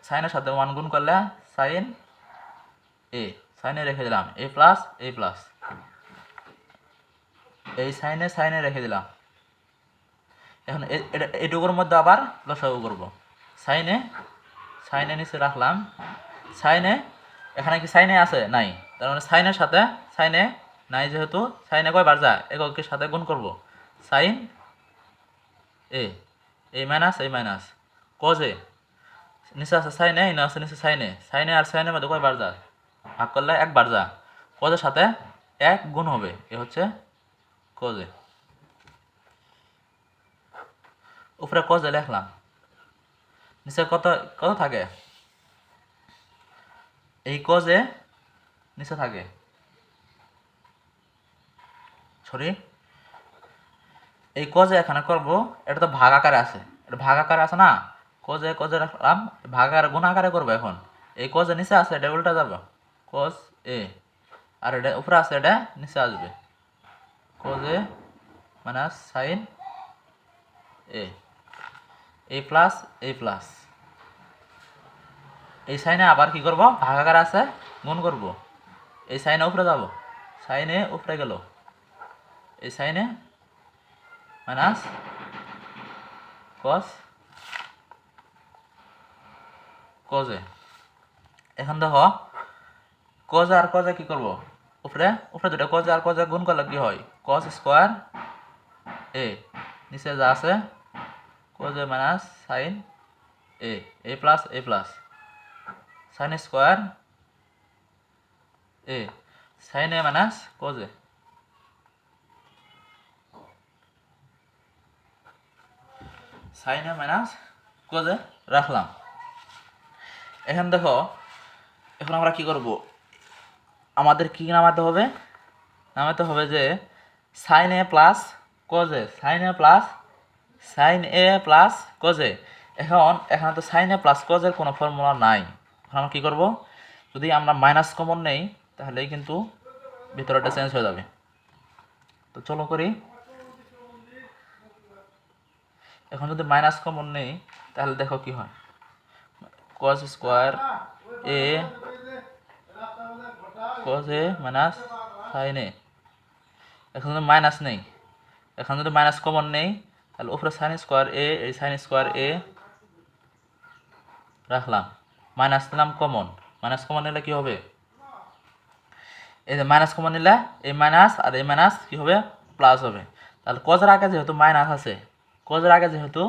sin এর সাথে 1 গুণ করলে sin a, sin a রেখে দিলাম, a প্লাস এই sin a রেখে দিলাম। এখন এটুকুর মধ্যে আবার লসাগু করব, sin a সাইনে নিচে রাখলাম, সাইনে এখানে কি সাইনে আছে নাই, তার মানে সাইনের সাথে সাইনে নাই যেহেতু সাইনে কয়বার যায় এককের সাথে গুণ করব, সাইন এ, এই মাইনাস এই মাইনাস, কজ এ নিচে আছে সাইনে, এই আছে নিচে সাইনে, সাইনে আর সাইনের মধ্যে কয়বার যায়, ভাগ করলে একবার যায়, কজের সাথে এক গুণ হবে, এ হচ্ছে কজে। উপরে কজে লিখলাম, নিচে কত কত থাকে, এই কজে নিচে থাকে, সরি এই কজে এখানে করব, এটা তো ভাগ আকারে আছে, এটা ভাগ আকারে আছে না, কজে কজে রাখলাম, ভাগ আকারে গুণ আকারে করবো এখন, এই কজে নিচে আছে এটা উল্টা যাবে, কজ এ, আর এটা উপরে আছে এটা নিচে আসবে, কজে মাইনাস সাইন এ প্লাস এ প্লাস, এই সাইনে আবার কি করব, ভাগ আকারে আছে গুণ করব, এই সাইনে উপরে যাব, সাইনে উপরে গেল, এই সাইনে মাইনাস কস কজে, এখন দেখো কজে আর কজে কি করব, উপরে উপরে দুটো কজে আর কজে গুণ করলে কি হয়, কস স্কোয়ার এ, নিচে যা আছে কজে মাইনাস সাইন এ প্লাস সাইন স্কোয়ার এ, সাইন এ মাইনাস কজে, সাইন এ মাইনাস কজে রাখলাম। এখন দেখো এখন আমরা কি করব, আমাদের কি নামাতে হবে যে সাইন এ প্লাস কজে, সাইন এ প্লাস কজে, এখন এখানে তো সাইন এ প্লাস কজের কোনো ফর্মুলা নাই, এখন আমরা কী করব, যদি আমরা মাইনাস কমন নেই তাহলেই কিন্তু ভিতরটা চেঞ্জ হয়ে যাবে, তো চলো করি, এখন যদি মাইনাস কমন নেই তাহলে দেখো কি হয়, cos square A cos A minus sine A, এখন যদি মাইনাস নেই, এখন যদি মাইনাস কমন নেই তাহলে উপরে সাইন স্কোয়ার এ, এই সাইন স্কোয়ার এ রাখলাম, মাইনাস নিলাম কমন, মাইনাস কমন নিলে কি হবে, এই যে মাইনাস কমন নিলে এই মাইনাস আর এই মাইনাস কি হবে, প্লাস হবে, তাহলে কজের আগে যেহেতু মাইনাস আছে, কজের আগে যেহেতু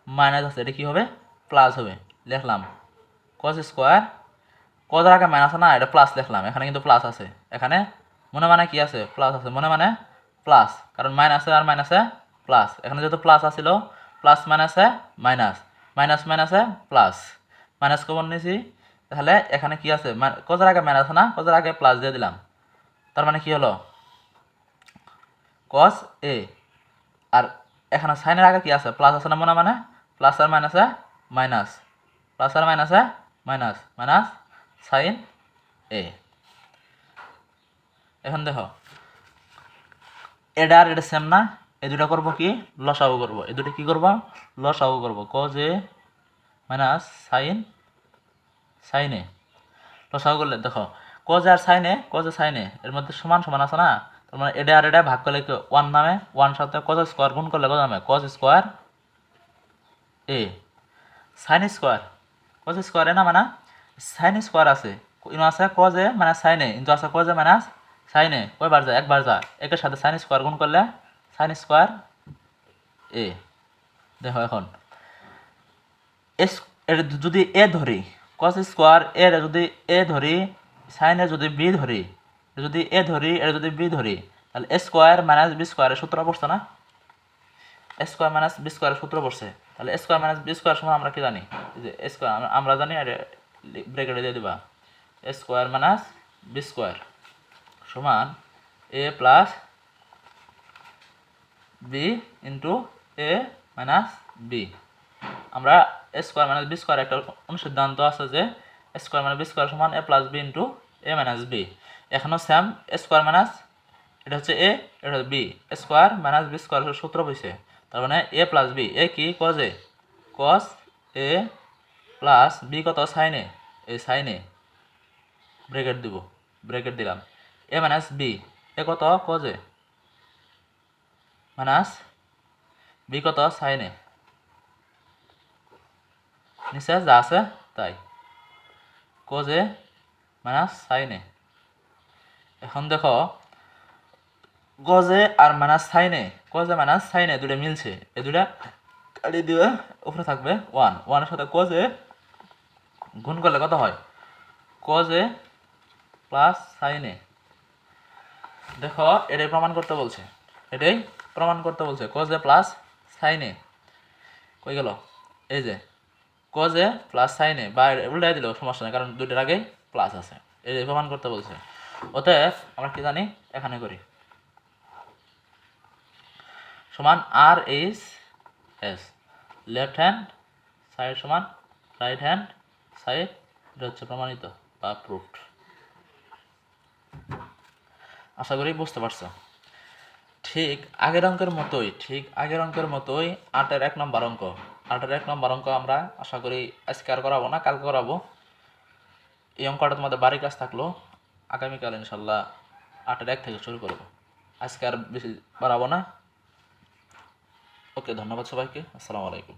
মাইনাস আছে এটা কি হবে, প্লাস হবে, লিখলাম কজ স্কোয়ার, কজের আগে মাইনাস না এটা প্লাস লিখলাম, এখানে কিন্তু প্লাস আছে, এখানে মনে মানে কি আছে, প্লাস আছে, মনে মানে প্লাস, কারণ মাইনাসে আর মাইনাসে প্লাস, এখানে যেহেতু প্লাস আসছিল প্লাস মাইনাসে মাইনাস, মাইনাস মাইনাসে প্লাস, মাইনাস কমন নিয়েছি, তাহলে এখানে কি আছে, কজের আগে মাইনাস না, কজের আগে প্লাস দিয়ে দিলাম, তার মানে কি হলো কস এ, আর এখানে সাইনের আগে কি আছে, প্লাস আছে না, মনে মানে প্লাস আর মাইনাসে মাইনাস, প্লাস আর মাইনাসে মাইনাস, মাইনাস সাইন এ। এখন দেখো এটা আর এটা সেম না, এই দুটা করবো কি, লসাগু করবো, এই দুটো কি করবো, লসাগু করবো, কজ এ মাইনাস সাইন এ, লসাগু করলে দেখো কজ আর সাইনে এর মধ্যে সমান সমান আছে না, তার মানে এটা আর এটা ভাগ করলে ওয়ান নামে, ওয়ান সাথে কজ স্কোয়ার গুণ করলে কত নামে, কজ স্কোয়ার এ, সাইন স্কোয়ার এ না, মানে সাইন স্কোয়ার আছে, ইনো আছে কজ এ মানে সাইনে, কিন্তু আছে কজ এ মাইনাস সাইনে, কয়বার যায়, একবার যায়, একের সাথে সাইন স্কোয়ার গুণ করলে সাইন স্কোয়ার এ। দেখো এখন এর যদি এ ধরি, কস স্কোয়ার এর যদি এ ধরি, সাইনে যদি বি ধরি, যদি এ ধরি এর যদি বি ধরি, তাহলে এ স্কোয়ার মাইনাস বি স্কোয়ারের সূত্র পড়ছে না, এ স্কোয়ার মাইনাস বি স্কোয়ারের সূত্র পড়ছে, তাহলে এ স্কোয়ার মাইনাস বি স্কোয়ার সমান আমরা কি জানি, যে এ স্কোয়ার আমরা জানি, আর ব্রেকেটে দিয়ে দিবা, এ স্কোয়ার মাইনাস বি স্কোয়ার সমান এ প্লাস বি ইন্টু এ মাইনাস বি, আমরা এ স্কোয়ার মাইনাস বি স্কোয়ার একটা অনুসিদ্ধান্ত আছে যে এ স্কোয়ার মাইনাস বি স্কোয়ার সমান এ প্লাস বি ইন্টু এ মাইনাস বি, এখানেও সেম এ স্কোয়ার মাইনাস এটা হচ্ছে এ, এটা হচ্ছে বি, এ স্কোয়ার মাইনাস বি স্কোয়ার সূত্র হয়েছে, তার মানে এ প্লাস বি, এ কি কজ এ, কস এ প্লাস বি কত সাইনে, এই সাইনে ব্রেকেট দিব, ব্রেকেট দিলাম, এ মাইনাস বি, এ কত কজ এ মাইনাস বি কত সাইনে, নিচে যা আছে তাই। কোজে মাইনাস সাইনে। এখন দেখো গজে আর মাইনাস সাইনে, কজে মাইনাস সাইনে দুটো মিলছে, এই দুটা কাটি দিয়ে উপরে থাকবে ওয়ান, ওয়ানের সাথে কজে গুণ করলে কত হয়, কজে প্লাস সাইনে। দেখো এটাই প্রমাণ করতে বলছে, এটাই প্রমাণ করতে বলছে, কজে প্লাস সাইনে কই গেল, এই যে কজে প্লাস সাইনে, বা উল্টাই দিলেও সমস্যা নেই কারণ দুইটার আগে প্লাস আছে, এটাই প্রমাণ করতে বলছে। অতএব আমরা কি জানি, এখানে করি সমান R H S, left hand side সমান রাইট হ্যান্ড সাইড, এটা হচ্ছে প্রমাণিত বা প্রুফড। আশা করি বুঝতে পারছো। ঠিক আগের অঙ্কের মতোই, ঠিক আগের অঙ্কের মতোই 8-এর 1 নম্বর অঙ্ক, 8-এর 1 নম্বর অঙ্ক আমরা আশা করি আজকে আর করাবো না, কালকে করাবো। এই অঙ্কটা তোমাদের বাড়ির কাজ থাকলো, আগামীকাল ইনশাল্লাহ 8-এর 1 থেকে শুরু করবো। আজকে আর বেশি বাড়াবো না। ওকে, ধন্যবাদ সবাইকে, আসসালামু আলাইকুম।